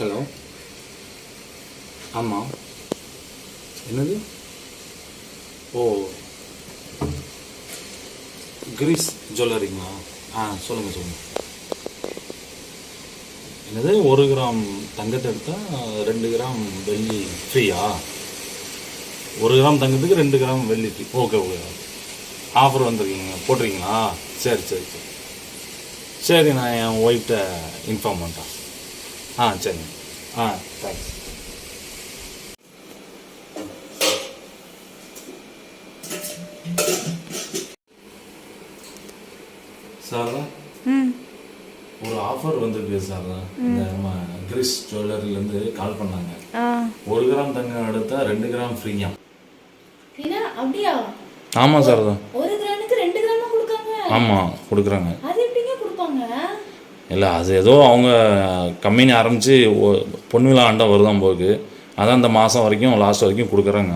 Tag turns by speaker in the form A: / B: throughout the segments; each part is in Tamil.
A: ஹலோ, ஆமாம். என்னது? ஓ, கிரீஸ் ஜுவல்லரிங்களா? சொல்லுங்கள் சொல்லுங்கள். என்னது 1 கிராம் தங்கத்தை எடுத்தால் 2 கிராம் வெள்ளி ஃப்ரீயா? 1 கிராம் தங்கத்துக்கு 2 கிராம் வெள்ளி ஃப்ரீ. Okay okay. ஆஃபர் வந்துருக்கீங்க, போட்டிருக்கீங்களா? சரி சரி சரி சரி, நான் என் ஒய்ஃப்கிட்ட இன்ஃபார்ம் பண்ணுறேன். சரிங்க. தேங்க்ஸ். சார், ஒரு ஆஃபர் வந்திருக்கு சார். இந்த நம்ம கிரீஸ் ஜுவல்லரிலேருந்து கால் பண்ணாங்க. 1 கிராம் தங்கம் எடுத்தால் 2 கிராம் ஃப்ரீயா?
B: அப்படியா?
A: ஆமாம் சார்.
B: 1 கிராமுக்கு 2 கிராம் கொடுக்காங்க?
A: ஆமாம், கொடுக்குறாங்க.
B: அது எப்படிங்க கொடுப்பாங்க?
A: இல்லை, அது ஏதோ அவங்க கம்பெனி ஆரம்பித்து பொண்ணு விழா ஆண்டா வருதான் போகுது. அதான் இந்த மாதம் வரைக்கும் லாஸ்ட் வரைக்கும் கொடுக்குறாங்க.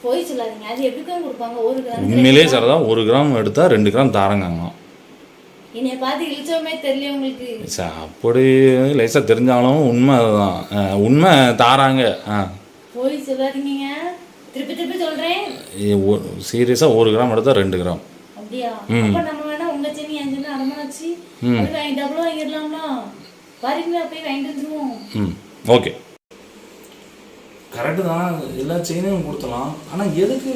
B: போய் சொல்லாதீங்க. அது எப்படிங்க கொடுப்பாங்க? 1 கிராம்
A: உண்மையிலே சார் தான் 1 கிராம் எடுத்தால் 2 கிராம் தாரங்க.
B: என்னைய பார்த்து இழிச்சோமே தெரியல உங்களுக்கு?
A: சார், அப்படி லேசாக தெரிஞ்சாலும் உண்மை அதுதான். உண்மை தாராங்க.
B: போய் சொல்லாதீங்க. திருப்பி திருப்பி சொல்கிறேன்.
A: சீரியஸாக 1 கிராம் எடுத்தால் 2 கிராம்.
B: அப்படியா? அப்போ நம்ம வேணா உங்கள் சென்னி என் சென்னி அடமாச்சு டபுளாக வாங்கிடலாம்னா? வரீங்களா? போய் வாங்கிட்டு வந்துருவோம்.
A: ஓகே, கரெக்டு தான். எல்லா செயினையும் கொடுத்தலாம். ஆனால் எதுக்கு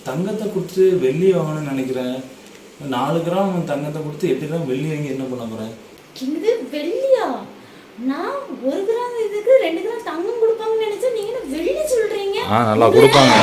A: தங்கத்தை கொடுத்து வெள்ளி வாங்கணும்னு நினைக்கிறேன்? 4 கிராம் தங்கத்தை கொடுத்து 8 கிராம் வெள்ளி வாங்கி என்ன பண்ண போகிறேன்?
B: இது வெள்ளியா? நான் 1 கிராம் இதுக்கு 2 கிராம் தங்கம் கொடுப்பாங்கன்னு நினைச்சா நீங்க வெள்ளி சொல்றீங்க.
A: நல்லா கொடுப்பாங்க.